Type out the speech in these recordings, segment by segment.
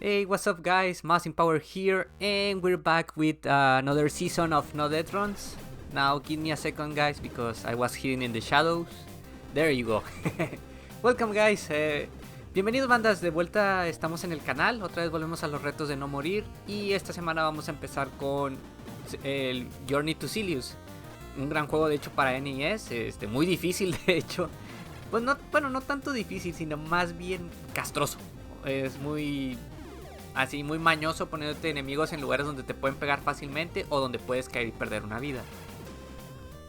Hey, what's up guys, Mass Power here, and we're back with another season of No Death Runs. Now give me a second guys, because I was hidden in the shadows. There you go. Welcome guys, bienvenidos bandas, de vuelta estamos en el canal. Otra vez volvemos a los retos de no morir. Y esta semana vamos a empezar con el Journey to Silius. Un gran juego de hecho para NES, muy difícil de hecho. Pues no, bueno, no tanto difícil, sino más bien castroso. Es muy... así muy mañoso poniéndote enemigos en lugares donde te pueden pegar fácilmente o donde puedes caer y perder una vida.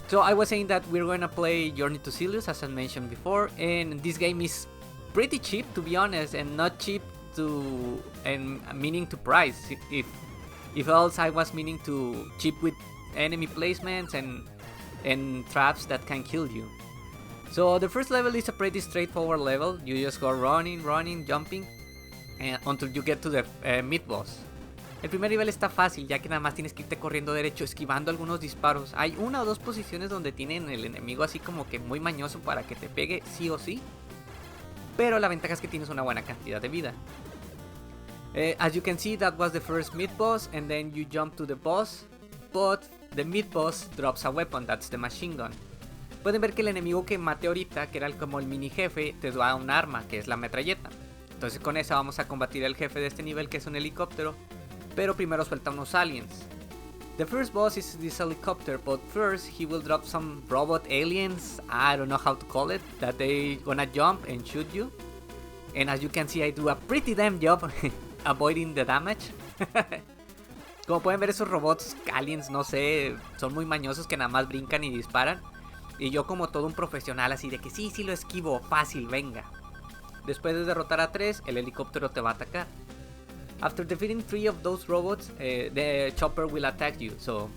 So I was saying that we're gonna play Journey to Silius as I mentioned before, and this game is pretty cheap to be honest, and not cheap to and meaning to price. If else I was meaning to cheap with enemy placements and traps that can kill you. So the first level is a pretty straightforward level. You just go running, jumping until you get to the mid boss. El primer nivel está fácil, ya que nada más tienes que irte corriendo derecho, esquivando algunos disparos. Hay una o dos posiciones donde tienen el enemigo así como que muy mañoso para que te pegue sí o sí, pero la ventaja es que tienes una buena cantidad de vida. As you can see, that was the first mid boss, and then you jump to the boss, but the mid boss drops a weapon, that's the machine gun. Pueden ver que el enemigo que maté ahorita, que era como el mini jefe, te da un arma, que es la metralleta. Entonces con esa vamos a combatir al jefe de este nivel, que es un helicóptero, pero primero suelta unos aliens. The first boss is this helicopter, but first he will drop some robot aliens, I don't know how to call it, that they gonna jump and shoot you. And as you can see, I do a pretty damn job avoiding the damage. Como pueden ver, esos robots aliens, no sé, son muy mañosos que nada más brincan y disparan. Y yo como todo un profesional así de que sí lo esquivo, fácil, venga. Después de derrotar a 3, el helicóptero te va a atacar. After defeating 3 of those robots, the chopper will attack you. So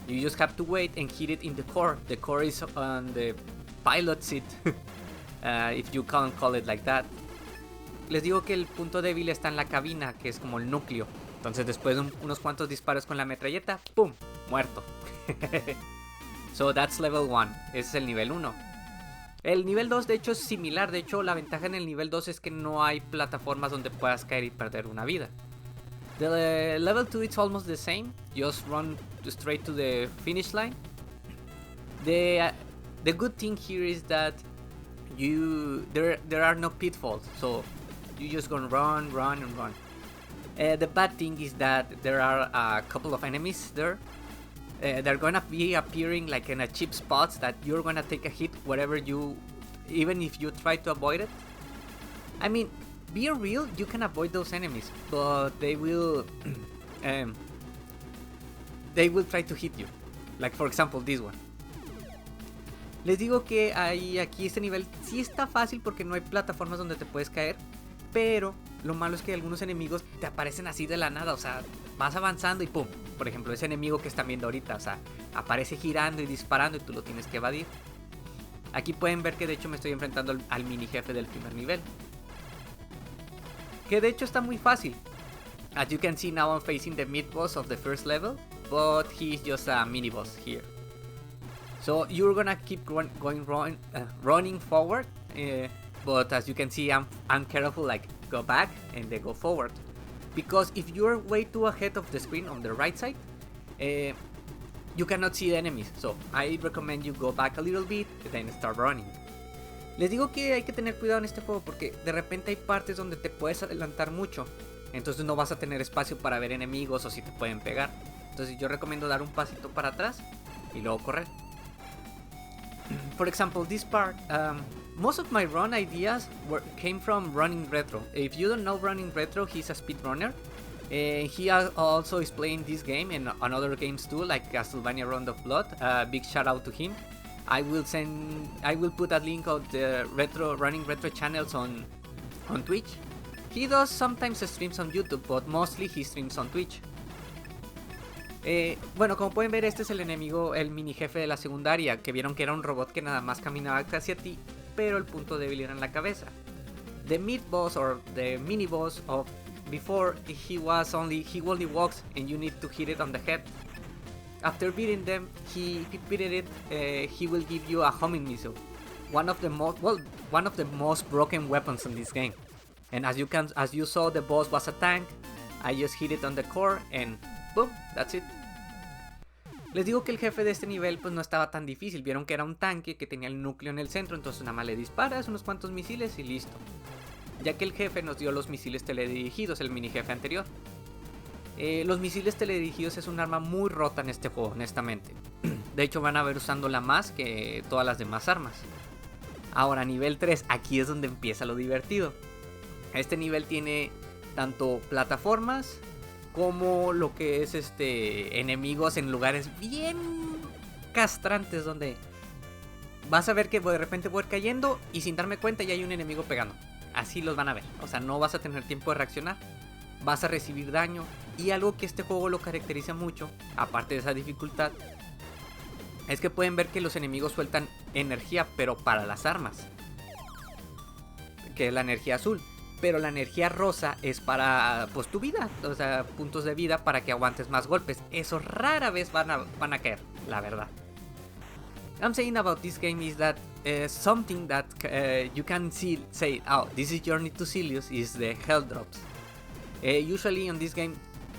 you just have to wait and hit it in the core. The core is on the pilot seat, if you can't call it like that. Les digo que el punto débil está en la cabina, que es como el núcleo. Entonces después de unos cuantos disparos con la metralleta, ¡pum! Muerto. So that's level 1, ese es el nivel 1. El nivel 2 de hecho es similar, de hecho la ventaja en el nivel 2 es que no hay plataformas donde puedas caer y perder una vida. The level 2 it's almost the same, just run straight to the finish line. The good thing here is that there are no pitfalls, so you just gonna run. The bad thing is that there are a couple of enemies there. They're gonna be appearing like in a cheap spots that you're gonna take a hit wherever you, even if you try to avoid it. I mean, being real, you can avoid those enemies, but they will try to hit you. Like for example this one. Les digo que aquí este nivel sí está fácil porque no hay plataformas donde te puedes caer, pero lo malo es que algunos enemigos te aparecen así de la nada, o sea, vas avanzando y pum. Por ejemplo, ese enemigo que están viendo ahorita, o sea, aparece girando y disparando y tú lo tienes que evadir. Aquí pueden ver que de hecho me estoy enfrentando al mini jefe del primer nivel, que de hecho está muy fácil. As you can see now I'm facing the mid boss of the first level, but he's just a mini boss here. So you're gonna keep running forward, but as you can see I'm careful, like go back and then go forward. Because if you're way too ahead of the screen on the right side, you cannot see the enemies. So I recommend you go back a little bit and then start running. Les digo que hay que tener cuidado en este juego porque de repente hay partes donde te puedes adelantar mucho. Entonces no vas a tener espacio para ver enemigos o si te pueden pegar. Entonces yo recomiendo dar un pasito para atrás y luego correr. For example, this part, most of my run ideas came from Running Retro. If you don't know Running Retro, he's a speedrunner. He also is playing this game and on other games too, like Castlevania Round of Blood. Big shout out to him. I will put a link of the Running Retro channels on Twitch. He does sometimes streams on YouTube, but mostly he streams on Twitch. Bueno, como pueden ver, este es el enemigo, el mini jefe de la secundaria, que vieron que era un robot que nada más caminaba hacia ti, pero el punto débil era en la cabeza. The mid boss or the mini boss of before, he only walks and you need to hit it on the head. After beating them, he will give you a homing missile, one of the most broken weapons in this game. And as you saw, the boss was a tank. I just hit it on the core and boom, that's it. Les digo que el jefe de este nivel pues no estaba tan difícil. Vieron que era un tanque que tenía el núcleo en el centro, entonces nada más le disparas unos cuantos misiles y listo. Ya que el jefe nos dio los misiles teledirigidos, el mini jefe anterior. Los misiles teledirigidos es un arma muy rota en este juego, honestamente. De hecho van a ver usándola más que todas las demás armas. Ahora nivel 3, aquí es donde empieza lo divertido. Este nivel tiene tanto plataformas como lo que es enemigos en lugares bien castrantes, donde vas a ver que de repente voy a ir cayendo y sin darme cuenta ya hay un enemigo pegando. Así los van a ver, o sea, no vas a tener tiempo de reaccionar, vas a recibir daño. Y algo que este juego lo caracteriza mucho, aparte de esa dificultad, es que pueden ver que los enemigos sueltan energía, pero para las armas, que es la energía azul. Pero la energía rosa es para pues tu vida, o sea, puntos de vida para que aguantes más golpes. Eso rara vez van a caer, la verdad. I'm saying about this game is that something that you can say, oh, this is Journey to Silius, is the health drops. Usually on this game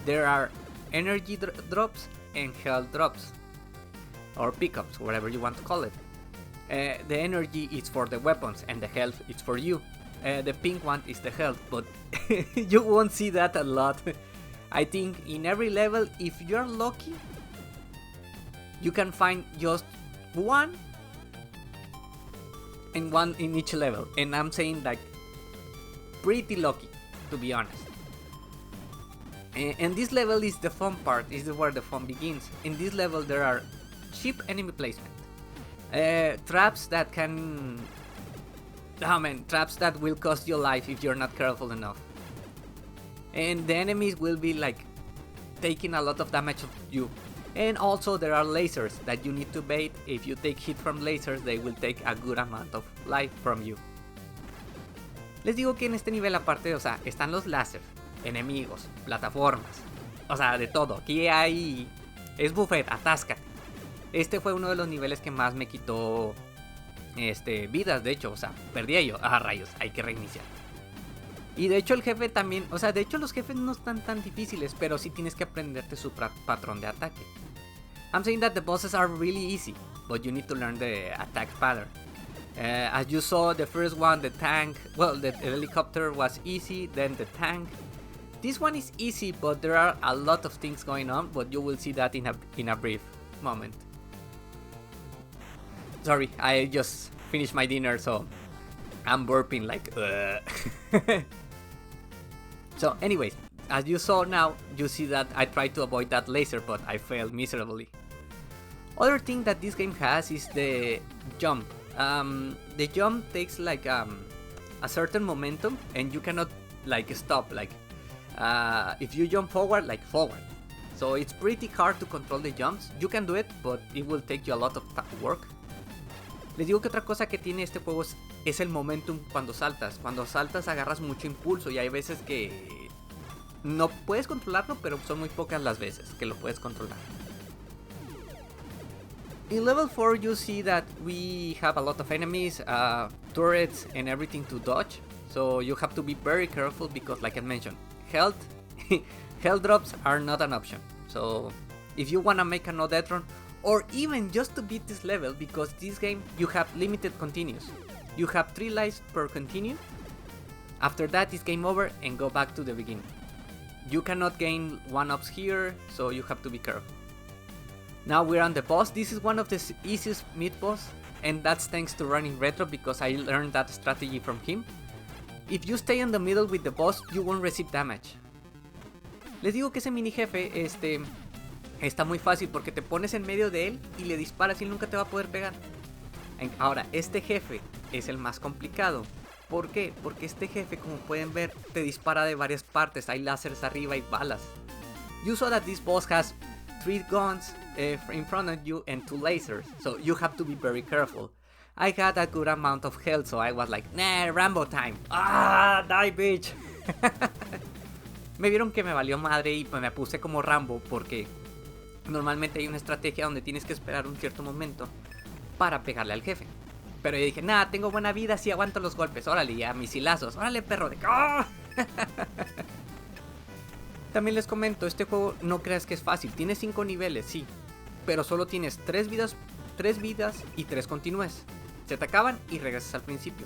there are energy drops and health drops, or pickups, whatever you want to call it. The energy is for the weapons and the health is for you. The pink one is the health, but you won't see that a lot. I think in every level, if you're lucky, you can find just one in each level. And I'm saying like pretty lucky, to be honest. And this level is the fun part, is where the fun begins. In this level there are cheap enemy placement, traps that can... Oh man, traps that will cost your life if you're not careful enough. And the enemies will be like taking a lot of damage of you. And also there are lasers that you need to bait. If you take hit from lasers, they will take a good amount of life from you. Les digo que en este nivel aparte, o sea, están los láser, enemigos, plataformas, o sea, de todo. Aquí hay... es buffet, atáscate. Este fue uno de los niveles que más me quitó vidas, de hecho, o sea, perdía yo. Ah, rayos, hay que reiniciar. Y de hecho el jefe también, o sea, de hecho los jefes no están tan difíciles, pero sí tienes que aprenderte su patrón de ataque. I'm saying that the bosses are really easy, but you need to learn the attack pattern. As you saw, the first one, the tank, well, the helicopter was easy, then the tank. This one is easy, but there are a lot of things going on, but you will see that in a brief moment. Sorry, I just finished my dinner, so I'm burping like So anyways, as you saw now, you see that I tried to avoid that laser, but I failed miserably. Other thing that this game has is the jump. The jump takes like a certain momentum, and you cannot like stop, like if you jump forward, like forward. So it's pretty hard to control the jumps. You can do it, but it will take you a lot of work. Les digo que otra cosa que tiene este juego es el momentum cuando saltas. Cuando saltas agarras mucho impulso y hay veces que no puedes controlarlo, pero son muy pocas las veces que lo puedes controlar. In level 4 you see that we have a lot of enemies, turrets and everything to dodge. So you have to be very careful because, like I mentioned, health drops are not an option. So if you wanna make an death run, or even just to beat this level, because this game you have limited continues. You have 3 lives per continue. After that is game over and go back to the beginning. You cannot gain 1-ups here, so you have to be careful. Now we're on the boss. This is one of the easiest mid-boss, and that's thanks to running retro because I learned that strategy from him. If you stay in the middle with the boss, you won't receive damage. Les digo que ese mini jefe, está muy fácil porque te pones en medio de él y le disparas y él nunca te va a poder pegar. Ahora, este jefe es el más complicado. ¿Por qué? Porque este jefe, como pueden ver, te dispara de varias partes. Hay láseres arriba y balas. You saw that this boss has 3 guns in front of you and 2 lasers. So you have to be very careful. I had a good amount of health, so I was like, nah, Rambo time. Ah, die bitch. Me vieron que me valió madre y pues me puse como Rambo porque normalmente hay una estrategia donde tienes que esperar un cierto momento para pegarle al jefe. Pero yo dije, nada, tengo buena vida, sí aguanto los golpes. Órale, ya, misilazos. Órale, perro. ¡Oh! También les comento, este juego no creas que es fácil. Tiene 5 niveles, sí. Pero solo tienes 3 vidas y 3 continúes. Se te acaban y regresas al principio.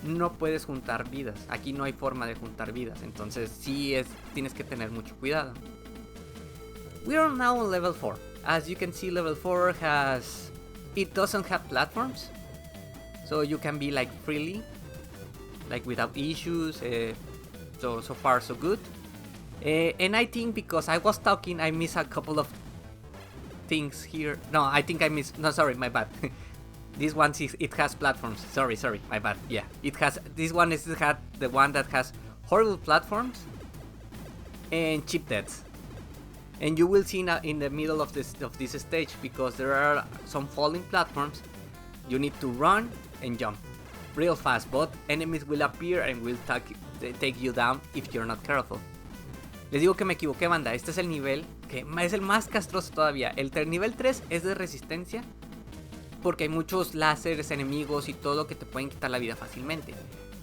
No puedes juntar vidas. Aquí no hay forma de juntar vidas. Entonces sí tienes que tener mucho cuidado. We are now on level 4. As you can see, level 4 it doesn't have platforms. So you can be like freely, like without issues. So far so good. And I think because I was talking, I missed a couple of things here. No, I think I missed. No, sorry, my bad. This one it has platforms. Sorry, my bad. Yeah, it has. This one is the one that has horrible platforms and cheap deaths. And you will see in the middle of this stage, because there are some falling platforms. You need to run and jump real fast, but enemies will appear and will take you down if you're not careful. Les digo que me equivoqué, banda. Este es el nivel que es el más castroso todavía. El nivel 3 es de resistencia, porque hay muchos láseres, enemigos y todo que te pueden quitar la vida fácilmente.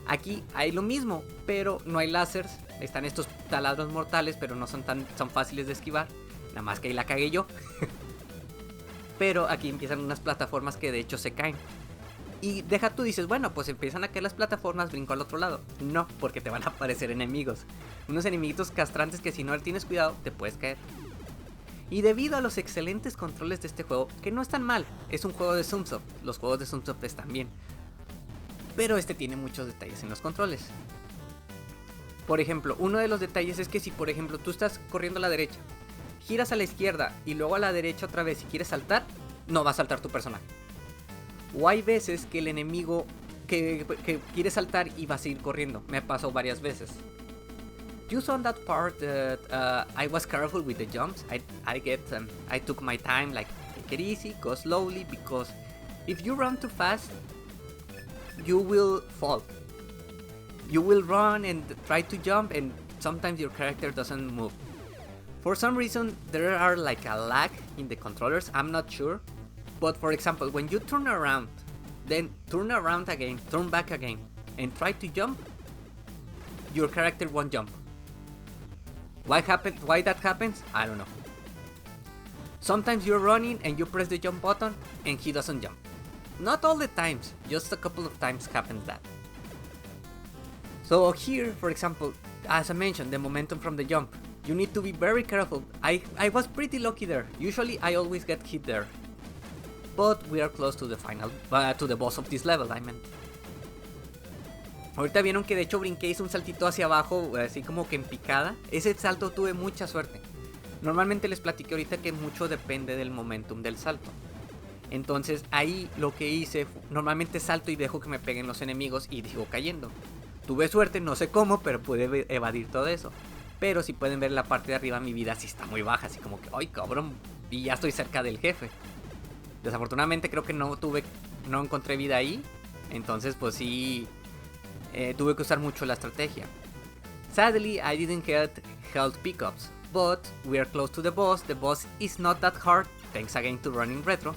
Aquí hay lo mismo, pero no hay láseres. Están estos taladros mortales, pero no son fáciles de esquivar. Nada más que ahí la cagué yo. Pero aquí empiezan unas plataformas que de hecho se caen. Y tú dices, bueno, pues empiezan a caer las plataformas, brinco al otro lado. No, porque te van a aparecer enemigos. Unos enemiguitos castrantes que si no tienes cuidado, te puedes caer. Y debido a los excelentes controles de este juego, que no están mal, es un juego de Sunsoft. Los juegos de Sunsoft están bien. Pero este tiene muchos detalles en los controles. Por ejemplo, uno de los detalles es que si por ejemplo tú estás corriendo a la derecha, giras a la izquierda y luego a la derecha otra vez y quieres saltar, no va a saltar tu personaje. O hay veces que el enemigo que quiere saltar y va a seguir corriendo. Me ha pasado varias veces. You saw on that part that I was careful with the jumps. I took my time, like take it easy, go slowly, because if you run too fast, you will fall. You will run and try to jump, and sometimes your character doesn't move. For some reason, there are like a lag in the controllers. I'm not sure. But for example, when you turn around, then turn around again, turn back again, and try to jump, your character won't jump. Why that happens? I don't know. Sometimes you're running and you press the jump button and he doesn't jump. Not all the times, just a couple of times happens that. So here, for example, as I mentioned, the momentum from the jump, you need to be very careful. I was pretty lucky there. Usually I always get hit there. But we are close to the final, to the boss of this level, I meant. Ahorita vieron que de hecho brinqué, hice un saltito hacia abajo, así como que en picada. Ese salto tuve mucha suerte. Normalmente les platiqué ahorita que mucho depende del momentum del salto. Entonces ahí lo que hice, normalmente salto y dejo que me peguen los enemigos y sigo cayendo. Tuve suerte, no sé cómo, pero pude evadir todo eso. Pero si pueden ver en la parte de arriba, mi vida sí está muy baja, así como que, ¡ay cabrón! Y ya estoy cerca del jefe. Desafortunadamente creo que no encontré vida ahí. Entonces pues sí, tuve que usar mucho la estrategia. Sadly, I didn't get health pickups, but we are close to the boss. The boss is not that hard, thanks again to running retro.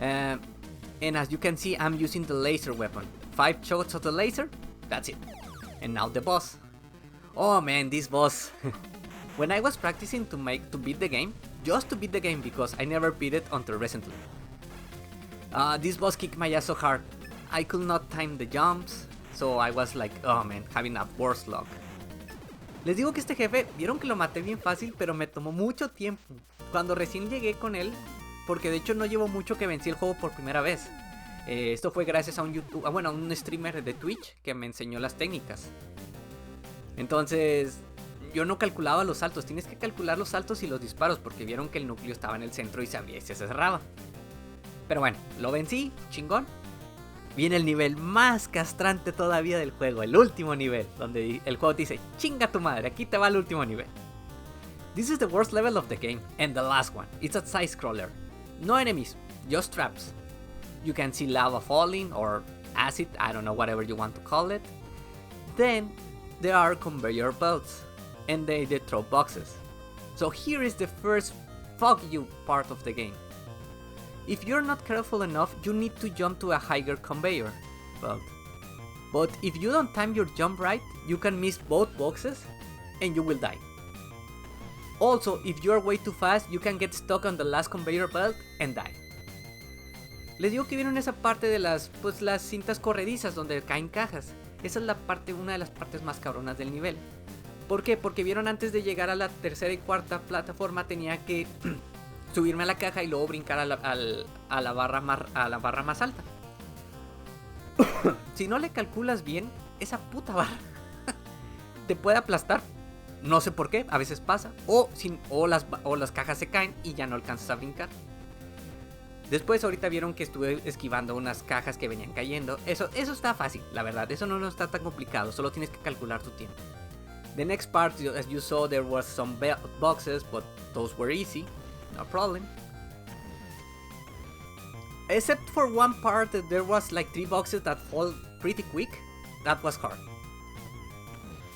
And as you can see, I'm using the laser weapon. 5 shots of the laser, that's it. And now the boss. Oh man, this boss. When I was practicing to beat the game, just to beat the game, because I never beat it until recently. This boss kicked my ass so hard. I could not time the jumps, so I was like, oh man, having a worse luck. Les digo que este jefe, vieron que lo maté bien fácil, pero me tomó mucho tiempo. Cuando recién llegué con él, porque de hecho no llevo mucho que vencí el juego por primera vez. Esto fue gracias a un streamer de Twitch que me enseñó las técnicas. Entonces, yo no calculaba los saltos. Tienes que calcular los saltos y los disparos, porque vieron que el núcleo estaba en el centro y se cerraba. Pero bueno, lo vencí, chingón. Viene el nivel más castrante todavía del juego, el último nivel, donde el juego te dice, chinga tu madre, aquí te va el último nivel. This is the worst level of the game, and the last one. It's a side scroller. No enemies, just traps. You can see lava falling, or acid, I don't know, whatever you want to call it. Then, there are conveyor belts, and they throw boxes. So here is the first fuck you part of the game. If you're not careful enough, you need to jump to a higher conveyor belt. But if you don't time your jump right, you can miss both boxes and you will die. Also, if you are way too fast, you can get stuck on the last conveyor belt and die. Les digo que vieron esa parte de las cintas corredizas donde caen cajas. Esa es una de las partes más cabronas del nivel. ¿Por qué? Porque vieron antes de llegar a la tercera y cuarta plataforma tenía que subirme a la caja y luego brincar a la barra más alta. Si no le calculas bien, esa puta barra te puede aplastar. No sé por qué, a veces pasa. O las cajas se caen y ya no alcanzas a brincar. Después ahorita vieron que estuve esquivando unas cajas que venían cayendo. Eso está fácil, la verdad. Eso no está tan complicado. Solo tienes que calcular tu tiempo. The next part, as you saw, there was some boxes, but those were easy. No problem. Except for one part, there was like 3 boxes that fall pretty quick. That was hard.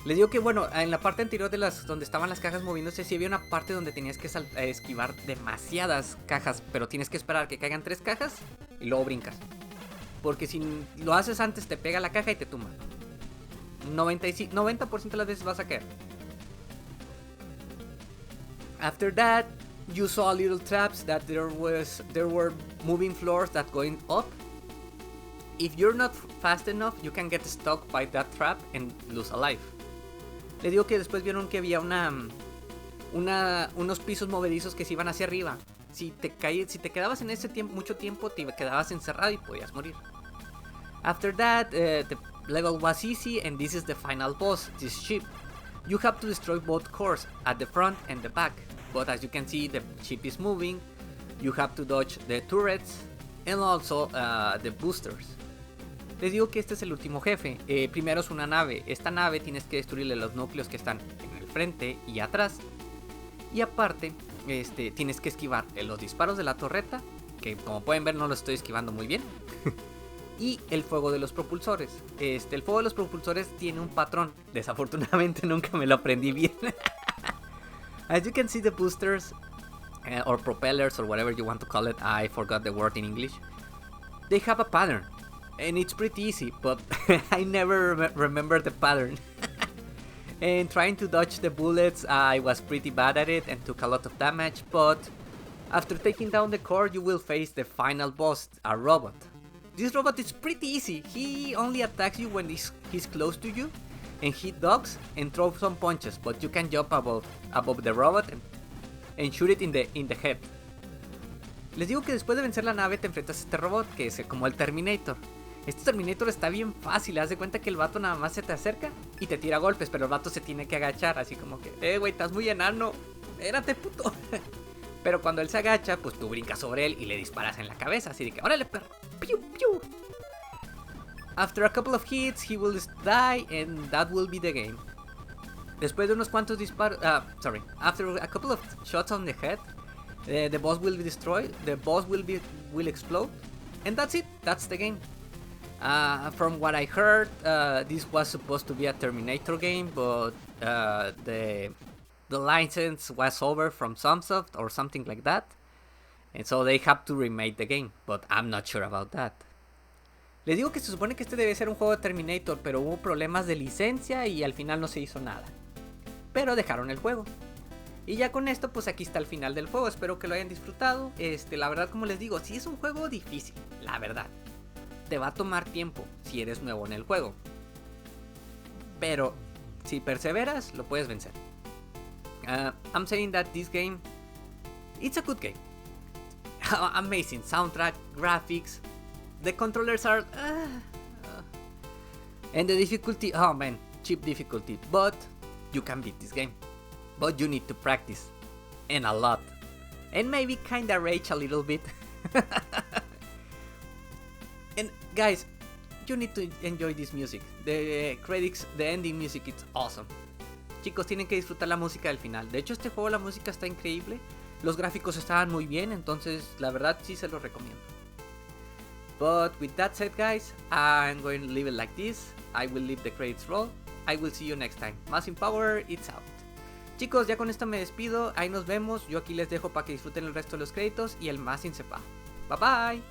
Les digo que bueno, en la parte anterior de donde estaban las cajas moviéndose, sí había una parte donde tenías que esquivar demasiadas cajas, pero tienes que esperar que caigan 3 cajas y luego brincas. Porque si lo haces antes te pega la caja y te tumba. 90% de las veces vas a caer. After that, you saw little traps that there were moving floors that going up. If you're not fast enough, you can get stuck by that trap and lose a life. Les digo que después vieron que había unos pisos movedizos que se iban hacia arriba. Si te quedabas en ese tiempo, mucho tiempo, te quedabas encerrado y podías morir. After that, the level was easy, and this is the final boss, this ship. You have to destroy both cores at the front and the back. But as you can see, the ship is moving. You have to dodge the turrets and also the boosters. Les digo que este es el último jefe. Primero es una nave. Esta nave tienes que destruirle los núcleos que están en el frente y atrás. Y aparte, tienes que esquivar los disparos de la torreta, que como pueden ver no lo estoy esquivando muy bien. Y el fuego de los propulsores. El fuego de los propulsores tiene un patrón. Desafortunadamente nunca me lo aprendí bien. As you can see, the boosters or propellers or whatever you want to call it, I forgot the word in English. They have a pattern. And it's pretty easy, but I never remember the pattern. And trying to dodge the bullets, I was pretty bad at it and took a lot of damage, but after taking down the core, you will face the final boss, a robot. This robot is pretty easy. He only attacks you when he's close to you, and he ducks and throws some punches, but you can jump above the robot and shoot it in the head. Les digo que después de vencer la nave te enfrentas a este robot, que es como el Terminator. Este Terminator está bien fácil, haz de cuenta que el vato nada más se te acerca y te tira golpes, pero el vato se tiene que agachar, así como que, güey, estás muy enano, espérate puto. Pero cuando él se agacha, pues tú brincas sobre él y le disparas en la cabeza, así de que, órale perro, piu, piu. After a couple of hits, he will die and that will be the game. Después de unos cuantos disparos, after a couple of shots on the head, the boss will be destroyed, the boss will explode, and that's it, that's the game. From what I heard, this was supposed to be a Terminator game, but the license was over from Sunsoft or something like that, and so they have to remake the game, but I'm not sure about that. Les digo que se supone que este debe ser un juego de Terminator, pero hubo problemas de licencia y al final no se hizo nada. Pero dejaron el juego. Y ya con esto, pues aquí está el final del juego. Espero que lo hayan disfrutado. La verdad, como les digo, sí es un juego difícil, la verdad. Te va a tomar tiempo si eres nuevo en el juego. Pero si perseveras, lo puedes vencer. I'm saying that this game, it's a good game. Amazing soundtrack, graphics. The controllers are... and the difficulty, oh man, cheap difficulty. But you can beat this game. But you need to practice. And a lot. And maybe kinda rage a little bit. And guys, you need to enjoy this music. The credits, the ending music, it's awesome. Chicos, tienen que disfrutar la música del final. De hecho, este juego la música está increíble. Los gráficos estaban muy bien, entonces la verdad sí se los recomiendo. But with that said, guys, I'm going to leave it like this. I will leave the credits roll. I will see you next time. Massive Power, it's out. Chicos, ya con esto me despido. Ahí nos vemos. Yo aquí les dejo para que disfruten el resto de los créditos y el Massive se va. Bye bye!